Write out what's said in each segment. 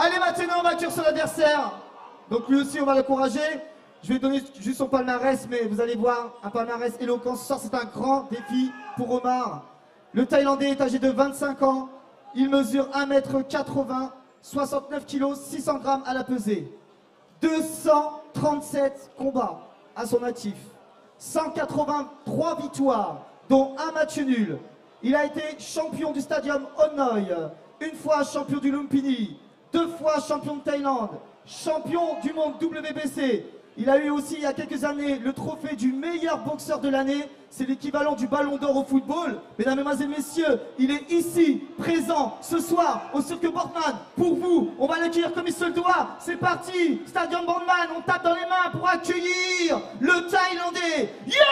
Allez, maintenant, on va cuire son adversaire. Donc lui aussi, on va l'encourager. Je vais donner juste son palmarès, mais vous allez voir, un palmarès éloquent. Ce soir, c'est un grand défi pour Omar. Le Thaïlandais est âgé de 25 ans. Il mesure 1m80, 69 kg, 600 grammes à la pesée. 237 combats à son actif. 183 victoires, dont un match nul. Il a été champion du stadium Hanoi, une fois champion du Lumpini, 2 fois champion de Thaïlande, champion du monde WBC. Il a eu aussi il y a quelques années le trophée du meilleur boxeur de l'année. C'est l'équivalent du ballon d'or au football. Mesdames, Mesdemoiselles, Messieurs, il est ici, présent, ce soir, au Cirque Boardman. Pour vous, on va l'accueillir comme il se le doit. C'est parti, Stadium Boardman, on tape dans les mains pour accueillir le Thaïlandais Yavisha.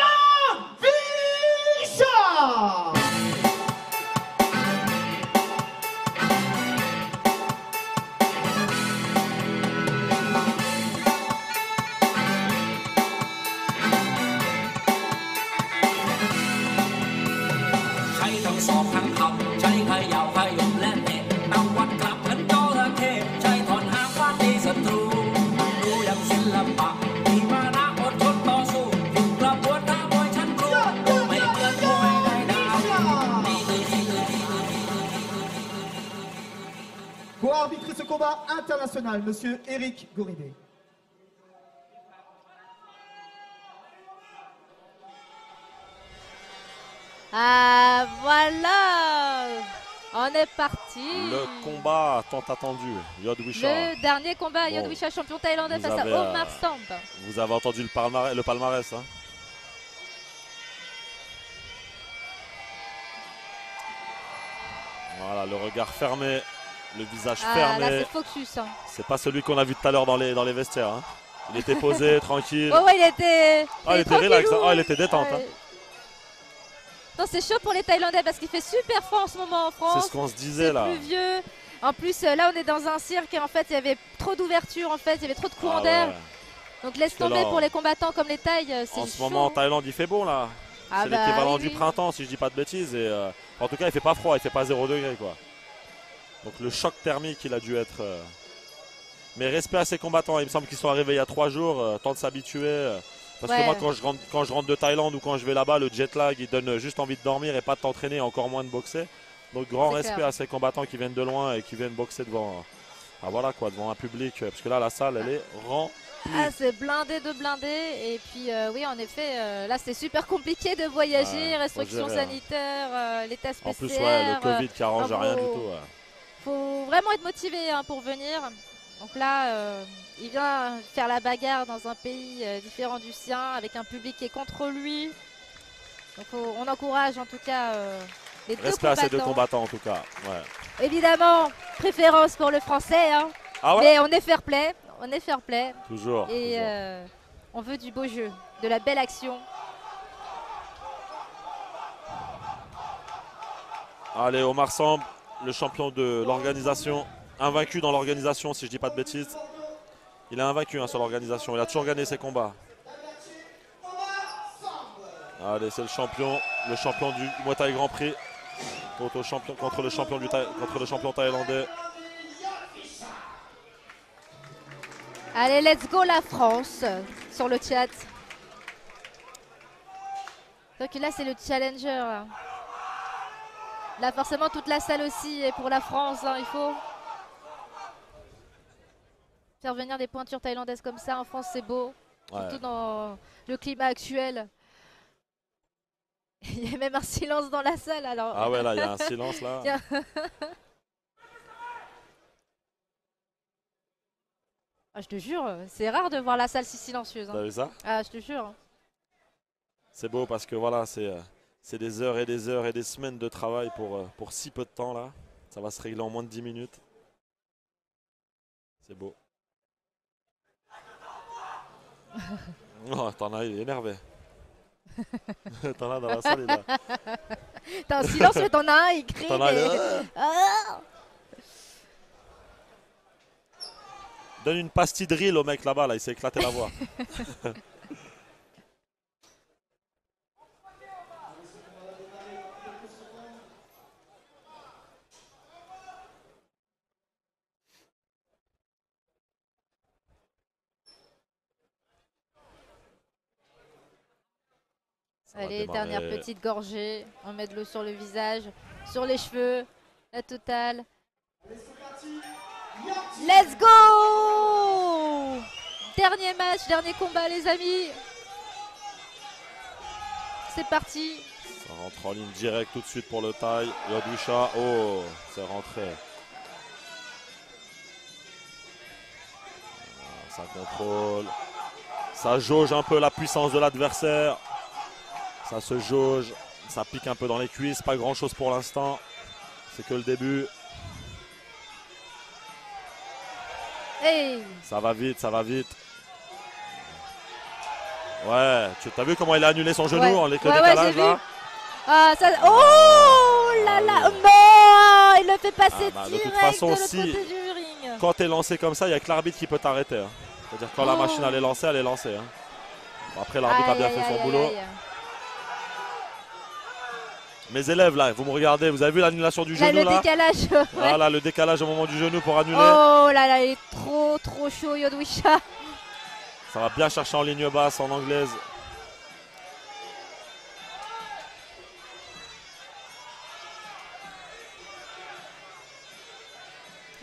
Pour arbitrer ce combat international, Monsieur Eric Goribé. Ah voilà, on est parti. Le combat tant attendu, Yodwisha. Le dernier combat, bon, Yodwisha, champion thaïlandais face à Omar Samp. Vous avez entendu le palmarès, hein? Voilà, le regard fermé, le visage fermé. Là, c'est focus. Hein. C'est pas celui qu'on a vu tout à l'heure dans les vestiaires. Hein. Il était posé, tranquille. Oh ouais, il était relax. Oh, il était détente. Hein. Non, c'est chaud pour les Thaïlandais parce qu'il fait super froid en ce moment en France. C'est ce qu'on se disait là. C'est pluvieux. En plus, là, on est dans un cirque et en fait, il y avait trop d'ouverture. En fait, il y avait trop de courant d'air. Ouais. Donc laisse tomber pour les combattants comme les Thaïs. En ce moment, en Thaïlande, il fait bon là. C'est l'équivalent du printemps, si je dis pas de bêtises. Et, en tout cas, il fait pas froid, il fait pas 0 degré quoi. Donc le choc thermique, il a dû être. Mais respect à ces combattants. Il me semble qu'ils sont arrivés il y a 3 jours, temps de s'habituer. Parce que moi, quand je rentre de Thaïlande ou quand je vais là-bas, le jet lag, il donne juste envie de dormir et pas de t'entraîner, encore moins de boxer. Donc grand respect à ces combattants qui viennent de loin et qui viennent boxer devant, devant un public. Parce que là, la salle, elle est remplie. Ah, c'est blindé de blindés. Et puis, oui, en effet, là, c'est super compliqué de voyager. Restrictions sanitaires, les tests PCR. En plus, le Covid qui arrange rien du tout. Faut vraiment être motivé pour venir. Donc là, il vient faire la bagarre dans un pays différent du sien, avec un public qui est contre lui. Donc on encourage en tout cas les deux combattants. Respect à ces deux combattants en tout cas. Ouais. Évidemment, préférence pour le français. Hein. Ah ouais, mais on est fair play. On est fair play. Toujours. Et toujours. On veut du beau jeu, de la belle action. Allez, Omar Samp, le champion de l'organisation. Invaincu dans l'organisation, si je dis pas de bêtises. Il est invaincu sur l'organisation. Il a toujours gagné ses combats. Allez, c'est le champion du Muay Thai Grand Prix contre le champion thaïlandais. Allez, let's go la France sur le chat. Donc là, c'est le challenger. Là, forcément, toute la salle aussi est pour la France. Hein, il faut faire venir des pointures thaïlandaises comme ça en France, c'est beau. Ouais. Surtout dans le climat actuel. Il y a même un silence dans la salle. Alors. Ah ouais, là, il y a un silence là. Ah, je te jure, c'est rare de voir la salle si silencieuse. Hein. T'as vu ça? Ah, je te jure. C'est beau parce que voilà, c'est des heures et des heures et des semaines de travail pour si peu de temps là. Ça va se régler en moins de 10 minutes. C'est beau. Oh, t'en as, il est énervé. T'en as dans la salle, il est là. T'as un silence, mais t'en as un, il crie. T'en as Donne une pastille drill au mec là-bas, là, il s'est éclaté la voix. Allez, dernière petite gorgée. On met de l'eau sur le visage, sur les cheveux, la totale. Let's go! Dernier match, dernier combat les amis. C'est parti. Ça rentre en ligne directe tout de suite pour le taille. Yodwisha, oh, c'est rentré. Ça contrôle. Ça jauge un peu la puissance de l'adversaire. Ça se jauge. Ça pique un peu dans les cuisses. Pas grand chose pour l'instant. C'est que le début. Hey. Ça va vite, ça va vite. Ouais, tu as vu comment il a annulé son genou avec le décalage là. Ah, ça... Oh là là, non, il le fait passer direct de toute façon, de l'autre si, côté du ring. Quand tu es lancé comme ça, il n'y a que l'arbitre qui peut t'arrêter. Hein. C'est-à-dire quand la machine elle est lancée, elle est lancée. Hein. Bon, après, l'arbitre a bien fait son boulot. Mes élèves là, vous me regardez, vous avez vu l'annulation du genou là? Le décalage. Ouais. Voilà, le décalage au moment du genou pour annuler. Oh là là, il est trop chaud Yodwisha. Ça va bien chercher en ligne basse, en anglaise.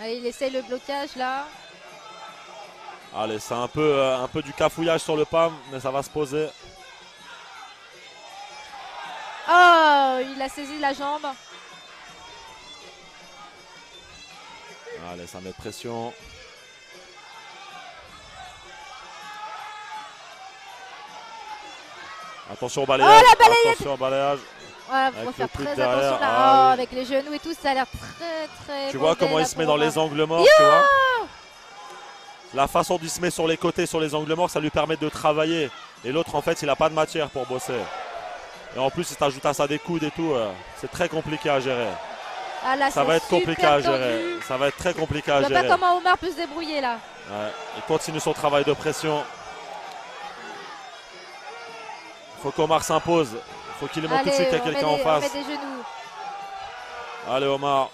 Allez, il essaye le blocage là. Allez, c'est un peu du cafouillage sur le PAM, mais ça va se poser. Oh, il a saisi la jambe. Allez, ça met pression. Attention au balayage. Oh, la balayette. Attention au balayage. Voilà, faut faire très attention là. Oh, avec les genoux et tout, ça a l'air très Tu vois comment il se met dans les angles morts, tu vois. La façon dont il se met sur les côtés, sur les angles morts, ça lui permet de travailler. Et l'autre, en fait, il n'a pas de matière pour bosser. Et en plus, il t'ajoute à ça des coudes et tout. C'est très compliqué à gérer. Ah là, ça va être compliqué à gérer. Ça va être très compliqué à gérer. Je vois pas comment Omar peut se débrouiller là. Ouais. Il continue son travail de pression. Il faut qu'Omar s'impose. Il faut qu'il lui montre tout de suite qu'il y a quelqu'un en face. On met des genoux. Allez Omar.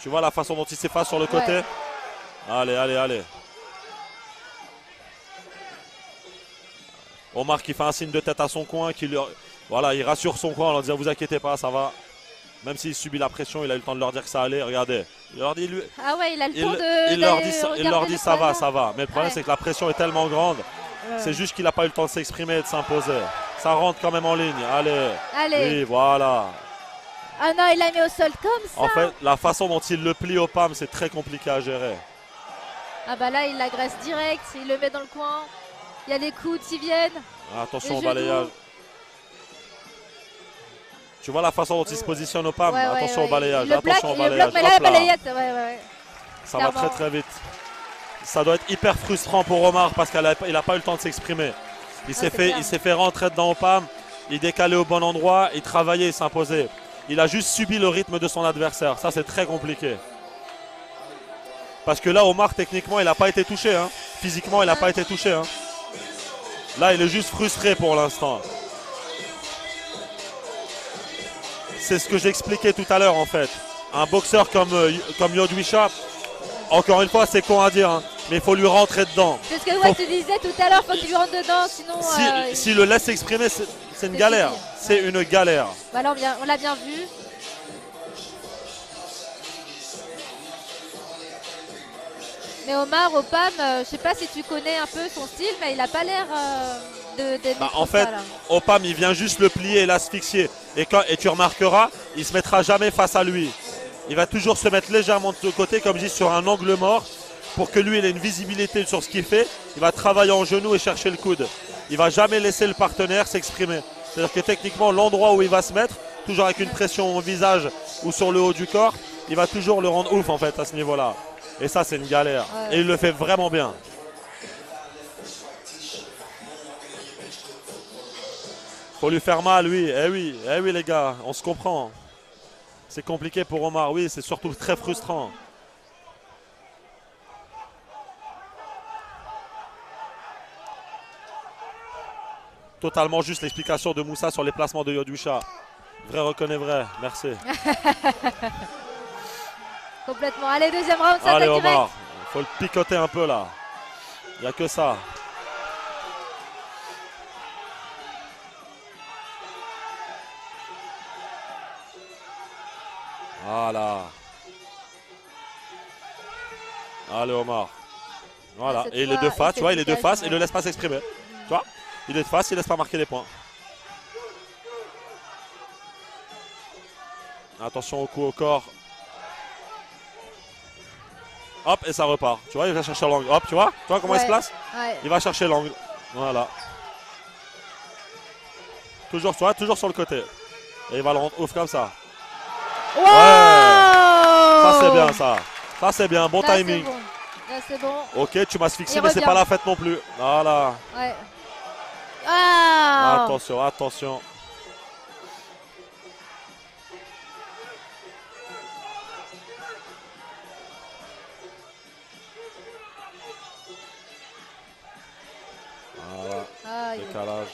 Tu vois la façon dont il s'efface sur le côté? Allez, allez, allez. Omar qui fait un signe de tête à son coin, voilà, il rassure son coin en leur disant vous inquiétez pas, ça va. Même s'il subit la pression, il a eu le temps de leur dire que ça allait. Regardez. Il leur dit, ah ouais, il a le temps de. Il leur dit ça va, ça va. Mais le problème c'est que la pression est tellement grande. C'est juste qu'il n'a pas eu le temps de s'exprimer et de s'imposer. Ça rentre quand même en ligne. Allez. Allez. Oui, voilà. Ah non, il l'a mis au sol comme ça. En fait, la façon dont il le plie au PAM, c'est très compliqué à gérer. Ah bah là, il l'agresse direct. Il le met dans le coin. Il y a les coudes qui viennent. Attention au balayage. Tu vois la façon dont il se positionne au PAM. Attention au balayage. Attention au balayage. Mais là, la balayette, ça va très très vite. Ça doit être hyper frustrant pour Omar parce qu'il n'a pas eu le temps de s'exprimer. Il s'est fait rentrer dedans au PAM. Il décalait au bon endroit. Il travaillait, il s'imposait. Il a juste subi le rythme de son adversaire. Ça, c'est très compliqué. Parce que là, Omar, techniquement, il n'a pas été touché. Hein. Physiquement, il n'a pas été touché. Hein. Là, il est juste frustré pour l'instant. C'est ce que j'expliquais tout à l'heure, en fait. Un boxeur comme Yodwisha, encore une fois, c'est con à dire, hein, mais il faut lui rentrer dedans. C'est ce que tu disais tout à l'heure, il faut qu'il lui rentre dedans, sinon... S'il le laisse s'exprimer, c'est une galère. C'est une galère. Voilà, on l'a bien vu. Mais Omar, au PAM, je sais pas si tu connais un peu son style, mais il n'a pas l'air en fait, au PAM, il vient juste le plier et l'asphyxier. Et tu remarqueras, il ne se mettra jamais face à lui. Il va toujours se mettre légèrement de côté, comme je dis, sur un angle mort, pour que lui, il ait une visibilité sur ce qu'il fait. Il va travailler en genou et chercher le coude. Il ne va jamais laisser le partenaire s'exprimer. C'est-à-dire que techniquement, l'endroit où il va se mettre, toujours avec une pression au visage ou sur le haut du corps, il va toujours le rendre ouf en fait à ce niveau-là. Et ça, c'est une galère. Et il le fait vraiment bien. Faut lui faire mal, oui. Eh oui les gars, on se comprend. C'est compliqué pour Omar, oui, c'est surtout très frustrant. Totalement juste l'explication de Moussa sur les placements de Yodwisha. Vrai reconnaît vrai, merci. Complètement. Allez, deuxième round, ça allez Omar, il faut le picoter un peu là. Il n'y a que ça. Voilà. Allez Omar. Voilà. Et il est de face, tu vois, il est de face et il ne laisse pas s'exprimer. Tu vois, il est de face, il ne laisse pas marquer les points. Attention au coup au corps. Hop, et ça repart. Tu vois, il va chercher l'angle. Hop, tu vois comment il se place? Il va chercher l'angle. Voilà. Toujours, tu vois, toujours sur le côté. Et il va le rendre ouf comme ça. Wow, ouais. Ça c'est bien ça. Ça c'est bien, bon là, timing. Bon. Là c'est bon. Ok, tu m'as asphyxié mais c'est pas la fête non plus. Voilà. Ouais. Ah. Attention, attention. Voilà. Décalage.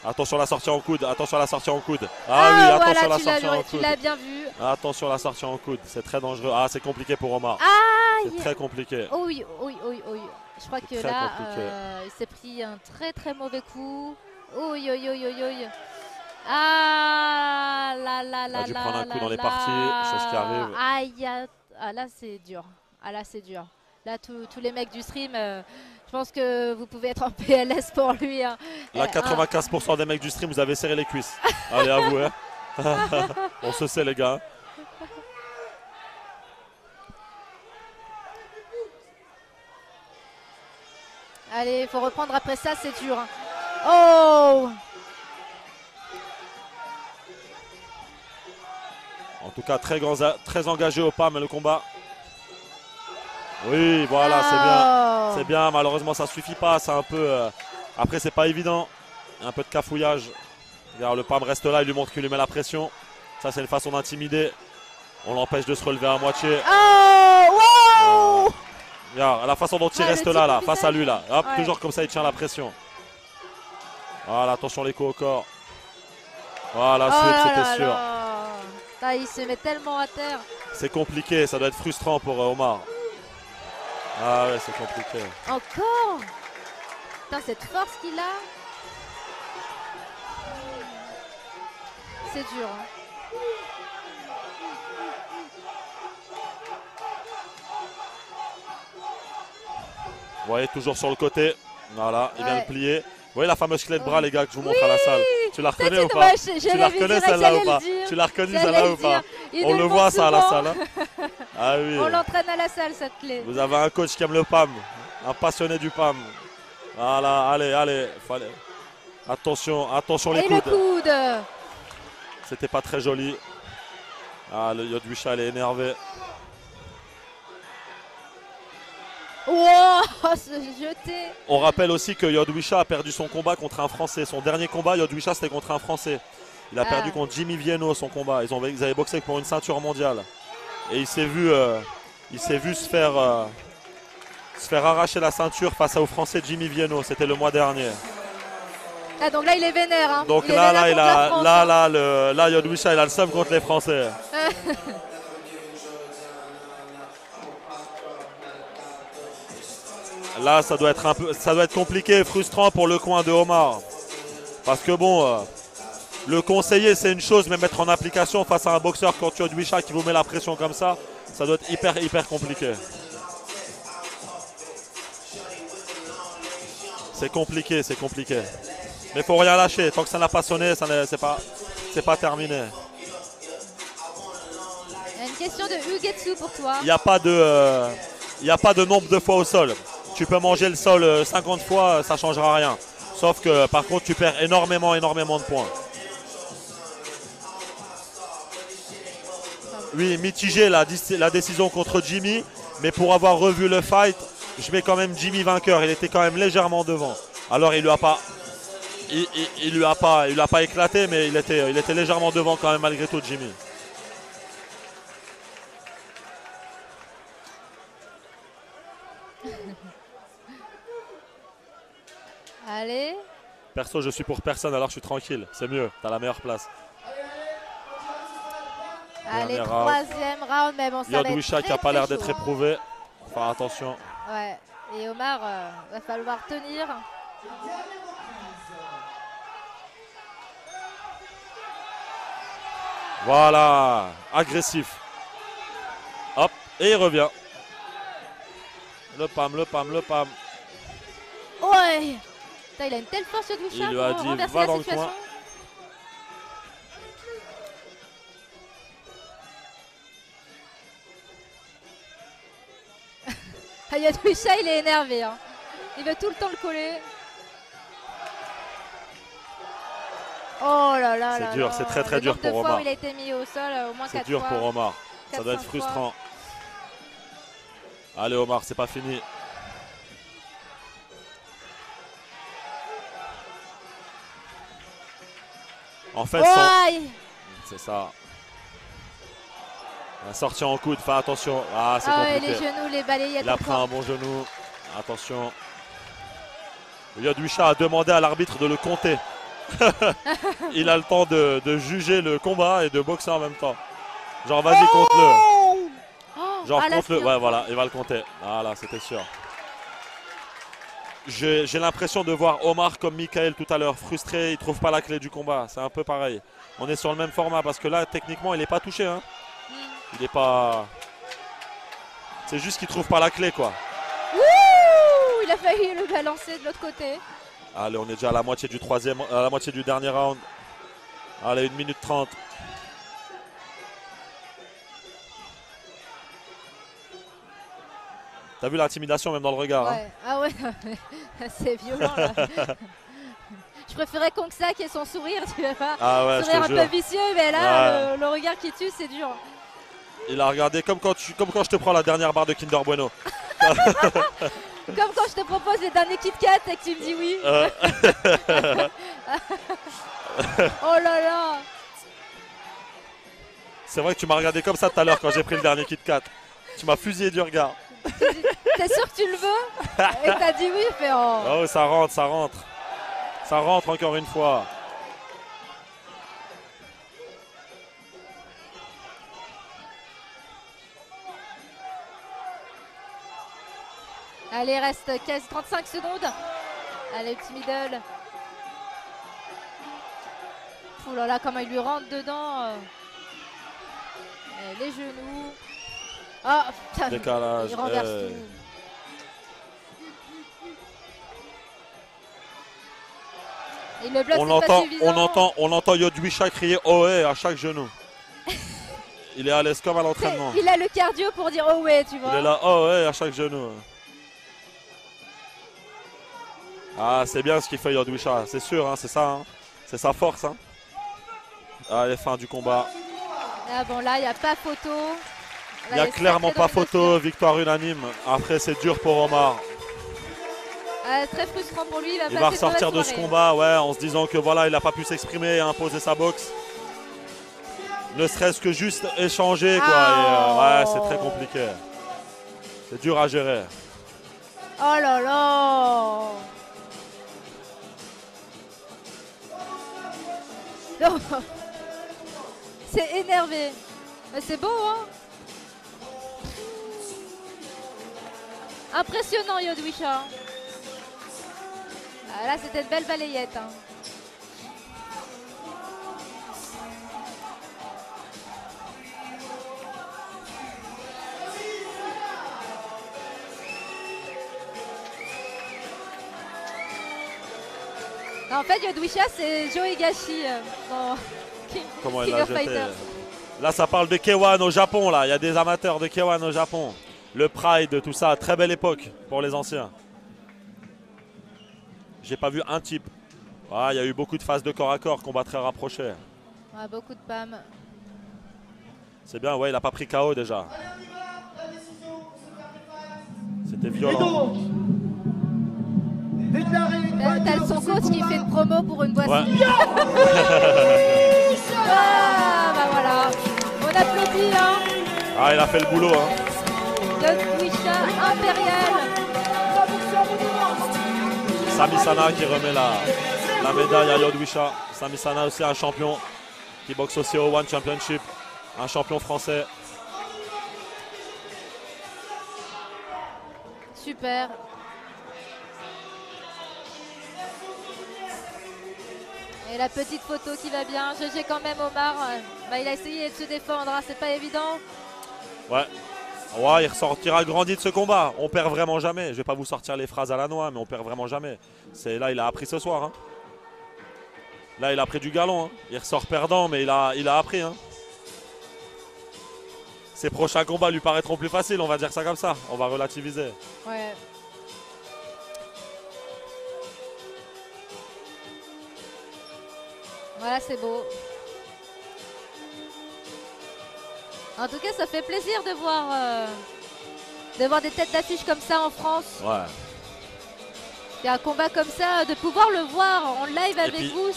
Attention à la sortie en coude, attention à la sortie en coude. Ah oui, attention voilà, à la sortie en coude. Tu l'as bien vu. Attention à la sortie en coude, c'est très dangereux. Ah, c'est compliqué pour Omar. C'est très compliqué. Oh oui, oui, oui, oui. Je crois que là, il s'est pris un très très mauvais coup. Oui, oui, oui, oui, oui. Ah là là là là. Il a dû prendre un coup dans les parties, chose qui arrive. Aïe, ah là c'est dur. Ah là c'est dur. Là tous les mecs du stream, je pense que vous pouvez être en PLS pour lui. Hein. Là 95% des mecs du stream, vous avez serré les cuisses. Allez, avouez. On se sait les gars. Allez, il faut reprendre après ça, c'est dur. Hein. Oh! En tout cas, très engagé au PAM le combat. Oui, voilà, c'est bien. C'est bien, malheureusement ça suffit pas. C'est un peu. Après, c'est pas évident. Un peu de cafouillage. Regarde, le PAM reste là, il lui montre qu'il lui met la pression. Ça, c'est une façon d'intimider. On l'empêche de se relever à moitié. Oh! Wow! Regarde, la façon dont il reste là, face à lui là. Hop, toujours comme ça, il tient la pression. Voilà, attention les coups au corps. Voilà, c'était sûr. Là, il se met tellement à terre. C'est compliqué, ça doit être frustrant pour Omar. Ah ouais, c'est compliqué. Encore? Putain, cette force qu'il a. C'est dur. Hein. Vous voyez, toujours sur le côté. Voilà, il vient de plier. Vous voyez la fameuse clé de bras, les gars, que je vous montre à la salle. Tu la reconnais ou pas? Tu la reconnais celle-là ou pas? Tu l'as reconnue celle-là ou pas? On le voit ça à la salle. Ah oui. On l'entraîne à la salle, cette clé. Vous avez un coach qui aime le PAM, un passionné du PAM. Voilà, allez. Attention les coudes. Et le coude. C'était pas très joli. Ah, le Yodwisha, il est énervé. Wow, se jeter. On rappelle aussi que Yodwisha a perdu son combat contre un Français. Son dernier combat, Yodwisha, c'était contre un Français. Il a perdu contre Jimmy Vienno son combat. Ils avaient boxé pour une ceinture mondiale. Et il s'est vu se faire arracher la ceinture face au Français Jimmy Vienno. C'était le mois dernier. Ah, donc là, il est vénère. Hein. Donc là, Yodwisha, il a le seum contre les Français. Là, ça doit être compliqué et frustrant pour le coin de Omar. Parce que bon, le conseiller, c'est une chose, mais mettre en application face à un boxeur comme Yodwisha qui vous met la pression comme ça doit être hyper compliqué. C'est compliqué. Mais il faut rien lâcher. Tant que ça n'a pas sonné, c'est pas terminé. Il y a une question de Ugetsu pour toi. Il n'y a pas de nombre de fois au sol. Tu peux manger le sol 50 fois, ça ne changera rien. Sauf que par contre, tu perds énormément de points. Oui, mitigé la décision contre Jimmy. Mais pour avoir revu le fight, je mets quand même Jimmy vainqueur. Il était quand même légèrement devant. Alors il lui a pas... Il lui a pas éclaté, mais il était légèrement devant quand même malgré tout, Jimmy. Allez. Perso, je suis pour personne, alors je suis tranquille. C'est mieux, t'as la meilleure place. Allez, troisième round, mais bon, ça va être Yodwisha qui n'a pas l'air d'être éprouvé. Faire attention. Ouais, et Omar, va falloir tenir. Voilà, agressif. Hop, et il revient. Le pam, le pam, le pam. Ouais. Putain, il a une telle force de Wisha Il lui a pour dit, renverser va la dans le situation. coin. Wisha, il est énervé. Hein. Il veut tout le temps le coller. Oh là là. C'est dur, c'est très très dur pour Omar. Omar. Il a été mis au sol au moins 4 fois. C'est dur pour Omar. Ça doit être frustrant. Allez Omar, c'est pas fini. En fait, c'est ça. La sortie en coude, fais attention. Ah, c'est compliqué. Les genoux, les balayettes. Il a pris un bon genou. Attention. Yod-Wisha a demandé à l'arbitre de le compter. Il a le temps de juger le combat et de boxer en même temps. Genre, vas-y, compte-le. Genre, compte-le. Ouais, voilà, il va le compter. Voilà, c'était sûr. J'ai l'impression de voir Omar comme Michael tout à l'heure, frustré, il ne trouve pas la clé du combat. C'est un peu pareil. On est sur le même format parce que là, techniquement, il n'est pas touché. Hein. Il n'est pas... C'est juste qu'il ne trouve pas la clé, quoi. Ouh, il a failli le balancer de l'autre côté. Allez, on est déjà à la moitié du troisième, à la moitié du dernier round. Allez, 1 minute 30. T'as vu l'intimidation même dans le regard. Ouais. Hein. Ah ouais, c'est violent là. Je préférais Kongsa qui ait son sourire, tu vois pas. Ah ouais, sourire un peu vicieux, mais là, le regard qui tue, c'est dur. Il a regardé comme quand je te prends la dernière barre de Kinder Bueno. Comme quand je te propose les derniers Kit Kat et que tu me dis oui. Oh là là. C'est vrai que tu m'as regardé comme ça tout à l'heure quand j'ai pris le dernier Kit Kat. Tu m'as fusillé du regard. T'es sûr que tu le veux? Et t'as dit oui, fait oh. Oh, ça rentre, ça rentre. Ça rentre encore une fois. Allez, il reste 35 secondes. Allez, petit middle. Ouh là là, comment il lui rentre dedans. Les genoux. Oh putain, décalage. Il renverse tout. Et le bloc, on entend Yod-Wisha crier Ohé à chaque genou. Il est à l'aise comme à l'entraînement. Il a le cardio pour dire oh ouais, tu vois. Il est là, Ohé à chaque genou. Ah, c'est bien ce qu'il fait Yod-Wisha, c'est sûr, hein, c'est ça. Hein. C'est sa force. Hein. Allez, fin du combat. Ah bon, là, il n'y a pas photo. Il n'y a clairement pas photo, victoire unanime. Après, c'est dur pour Omar. Très frustrant pour lui. Il va ressortir de ce combat en se disant que voilà, il n'a pas pu s'exprimer et imposer sa boxe. Ne serait-ce que juste échanger. Quoi. Et, c'est très compliqué. C'est dur à gérer. Oh là là. C'est énervé. Mais c'est beau, hein. Impressionnant, Yod-Wisha. Ah, là, c'était une belle balayette. Hein. En fait, Yod-Wisha, c'est Joe Higashi dans King of Fighters. Là, ça parle de K1 au Japon. Là, il y a des amateurs de K1 au Japon. Le Pride, tout ça, très belle époque pour les anciens. J'ai pas vu un type. Il y a eu beaucoup de phases de corps à corps, combat très rapproché. Ouais, beaucoup de PAM. C'est bien, il a pas pris KO déjà. C'était violent. T'as le son coach qui fait une promo pour une boisson. Ouais. Bah voilà. On applaudit, hein. Ah, il a fait le boulot, hein. Yod-Wisha impérial. Sami Sana qui remet la médaille à Yod-Wisha. Sami Sana aussi un champion qui boxe aussi au One Championship. Un champion français. Super. Et la petite photo qui va bien. GG quand même Omar. Bah, il a essayé de se défendre, hein. C'est pas évident. Ouais. Ouais, il ressortira grandi de ce combat. On perd vraiment jamais. Je vais pas vous sortir les phrases à la noix, mais on perd vraiment jamais. Là, il a appris ce soir. Hein. Là, il a pris du galon. Hein. Il ressort perdant, mais il a appris. Hein. Ses prochains combats lui paraîtront plus faciles, on va dire ça comme ça. On va relativiser. Ouais. Voilà, c'est beau. En tout cas, ça fait plaisir de voir des têtes d'affiche comme ça en France. Ouais. Il y a un combat comme ça, de pouvoir le voir en live avec vous.